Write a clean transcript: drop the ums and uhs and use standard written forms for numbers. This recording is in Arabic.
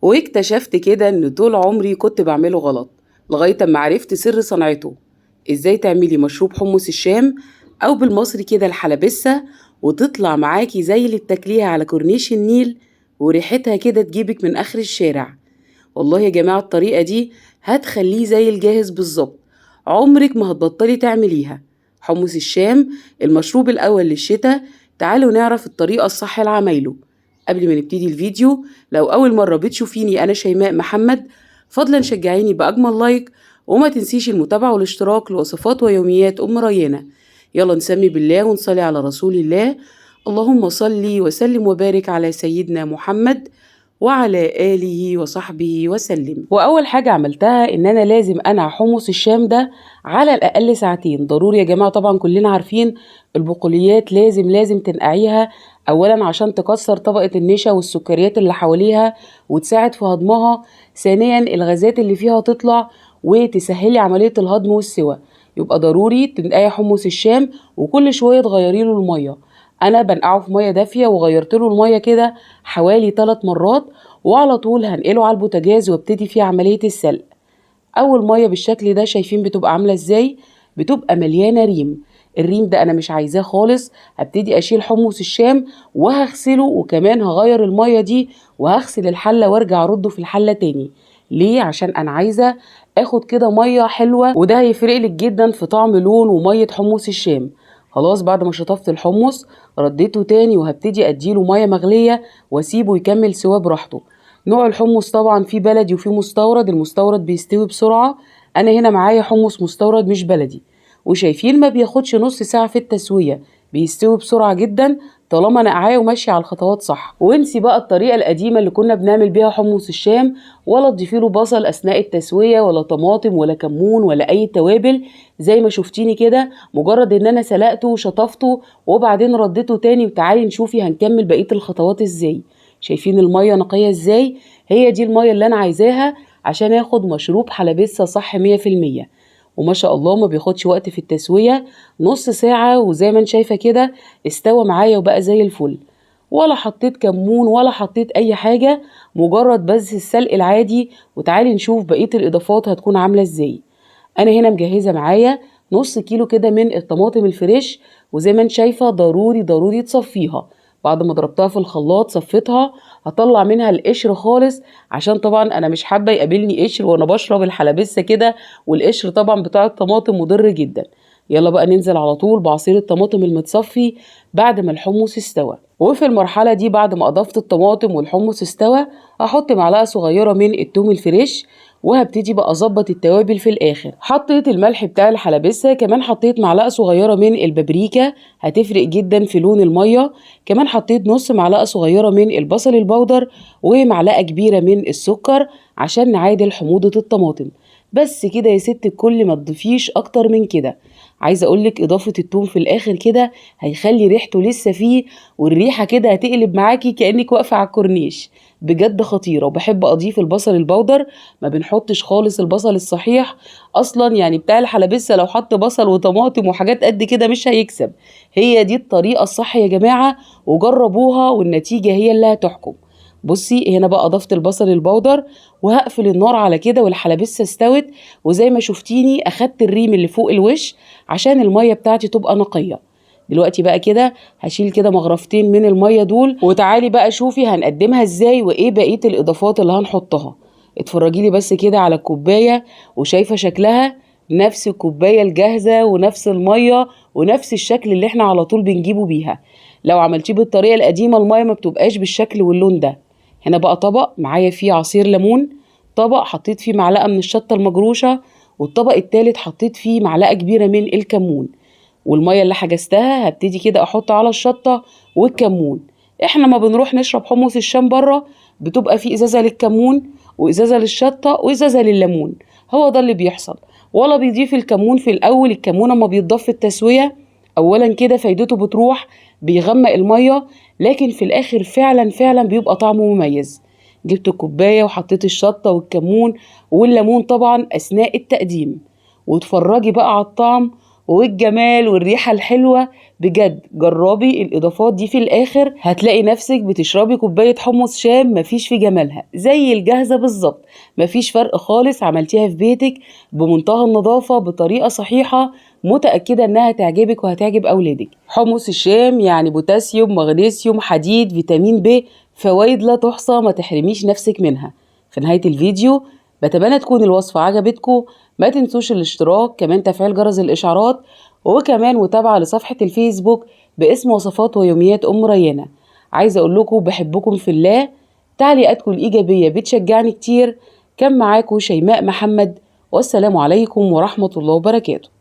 واكتشفت كده إن طول عمري كنت بعمله غلط لغاية أما عرفت سر صنعته. إزاي تعملي مشروب حمص الشام أو بالمصري كده الحلبسة وتطلع معاكي زي اللي بتاكليها على كورنيش النيل، وريحتها كده تجيبك من آخر الشارع. والله يا جماعة الطريقة دي هتخليه زي الجاهز بالظبط، عمرك ما هتبطلي تعمليها. حمص الشام المشروب الأول للشتاء. تعالوا نعرف الطريقة الصح لعمايله. قبل ما نبتدي الفيديو، لو أول مرة بتشوفيني أنا شيماء محمد، فضلا شجعيني بأجمل لايك، وما تنسيش المتابعة والاشتراك لوصفات ويوميات أم ريانة. يلا نسمي بالله ونصلي على رسول الله. اللهم صلي وسلم وبارك على سيدنا محمد وعلى آله وصحبه وسلم. وأول حاجة عملتها إن أنا لازم أنقع حمص الشام ده على الأقل ساعتين، ضروري يا جماعة. طبعا كلنا عارفين البقوليات لازم تنقعيها أولا عشان تكسر طبقة النشا والسكريات اللي حواليها وتساعد في هضمها، ثانيا الغازات اللي فيها تطلع وتسهلي عملية الهضم والسوى. يبقى ضروري تنقعي حمص الشام وكل شوية تغيري له المية. انا بنقعه في ميه دافيه وغيرت له الميه كده حوالي 3 مرات، وعلى طول هنقله على البوتاجاز وابتدي فيه عمليه السلق. اول ميه بالشكل ده شايفين بتبقى عامله ازاي؟ بتبقى مليانه ريم. الريم ده انا مش عايزاه خالص. هبتدي اشيل حمص الشام وهغسله، وكمان هغير الميه دي وهغسل الحله وارجع ارده في الحله تاني. ليه؟ عشان انا عايزه اخد كده ميه حلوه، وده هيفرق لك جدا في طعم لون وميه حمص الشام. خلاص بعد ما شطفت الحمص رديته تاني وهبتدي اديله ميه مغليه واسيبه يكمل سواه براحته. نوع الحمص طبعا في بلدي وفي مستورد. المستورد بيستوي بسرعة، انا هنا معايا حمص مستورد مش بلدي، وشايفين ما بياخدش نص ساعة في التسوية، بيستوي بسرعة جدا طالما نقعاه وماشي على الخطوات صح. وانسي بقى الطريقة القديمة اللي كنا بنعمل بيها حمص الشام، ولا تضيفي له بصل اثناء التسوية ولا طماطم ولا كمون ولا اي توابل زي ما شفتيني كده. مجرد ان انا سلقته وشطفته وبعدين رديته تاني، وتعالي نشوفي هنكمل بقية الخطوات ازاي. شايفين المية نقية ازاي؟ هي دي المية اللي انا عايزاها عشان اخد مشروب حلبسة صح 100%. وما شاء الله ما بياخدش وقت في التسوية، نص ساعة وزي ما انت شايفة كده استوى معايا وبقى زي الفل. ولا حطيت كمون ولا حطيت اي حاجة، مجرد بس السلق العادي. وتعالي نشوف بقية الاضافات هتكون عاملة ازاي. انا هنا مجهزة معايا نص كيلو كده من الطماطم الفريش، وزي ما انت شايفة ضروري تصفيها. بعد ما ضربتها في الخلاط صفيتها، هطلع منها القشر خالص، عشان طبعا انا مش حابة يقابلني قشر وانا بشرب الحلبسة كده، والقشر طبعا بتاع الطماطم مضر جدا. يلا بقى ننزل على طول بعصير الطماطم المتصفي بعد ما الحمص استوى. وفي المرحلة دي بعد ما اضفت الطماطم والحمص استوى، هحط معلقة صغيرة من التوم الفريش، وهبتدي بقى اظبط التوابل في الاخر. حطيت الملح بتاع الحلبسه، كمان حطيت معلقه صغيره من البابريكا هتفرق جدا في لون الميه، كمان حطيت نص معلقه صغيره من البصل البودر ومعلقه كبيره من السكر عشان نعادل حموضه الطماطم. بس كده يا ست الكل، ما تضيفيش اكتر من كده. عايزه اقولك اضافه التوم في الاخر كده هيخلي ريحته لسه فيه، والريحه كده هتقلب معاكي كانك واقفه على الكورنيش. بجد خطيره. وبحب اضيف البصل البودر، ما بنحطش خالص البصل الصحيح اصلا. يعني بتاع الحلبسه لو حط بصل وطماطم وحاجات قد كده مش هيكسب. هي دي الطريقه الصح يا جماعه، وجربوها والنتيجه هي اللي هتحكم. بصي هنا بقى اضفت البصل البودر وهقفل النار على كده، والحلبسه استوت. وزي ما شفتيني اخدت الريم اللي فوق الوش عشان الميه بتاعتي تبقى نقيه. دلوقتي بقى كده هشيل كده مغرفتين من الميه دول، وتعالي بقى شوفي هنقدمها ازاي وايه بقيه الاضافات اللي هنحطها. اتفرجي لي بس كده على الكوبايه، وشايفه شكلها نفس الكوبايه الجاهزه ونفس الميه ونفس الشكل اللي احنا على طول بنجيبه بيها. لو عملتيه بالطريقه القديمه الميه ما بتبقاش بالشكل واللون ده. هنا بقى طبق معايا فيه عصير ليمون، طبق حطيت فيه معلقه من الشطه المجروشه، والطبق التالت حطيت فيه معلقه كبيره من الكمون. والميه اللي حجزتها هبتدي كده احط على الشطه والكمون. احنا ما بنروح نشرب حمص الشام بره بتبقى في ازازه للكمون وازازه للشطه وازازه لليمون، هو ده اللي بيحصل. ولا بيضيف الكمون في الاول. الكمون اما بيتضاف في التسويه اولا كده فايدته بتروح، بيغمق الميه، لكن في الاخر فعلا بيبقى طعمه مميز. جبت الكوبايه وحطيت الشطه والكمون والليمون طبعا اثناء التقديم، واتفرجي بقى على الطعم والجمال والريحة الحلوة. بجد جربي الإضافات دي في الآخر، هتلاقي نفسك بتشربي كوباية حمص شام مفيش في جمالها زي الجاهزة بالظبط. مفيش فرق خالص، عملتيها في بيتك بمنتهى النظافة بطريقة صحيحة، متأكدة انها تعجبك وهتعجب أولادك. حمص الشام يعني بوتاسيوم، مغنيسيوم، حديد، فيتامين ب، فوائد لا تحصى، ما تحرميش نفسك منها. في نهاية الفيديو بتمنى تكون الوصفة عجبتكم. ما تنسوش الاشتراك، كمان تفعيل جرس الإشعارات، وكمان متابعة لصفحة الفيسبوك باسم وصفات ويوميات أم ريانة. عايزة أقول لكم بحبكم في الله، تعليقاتكم الإيجابية بتشجعني كتير. كان معاكم شيماء محمد، والسلام عليكم ورحمة الله وبركاته.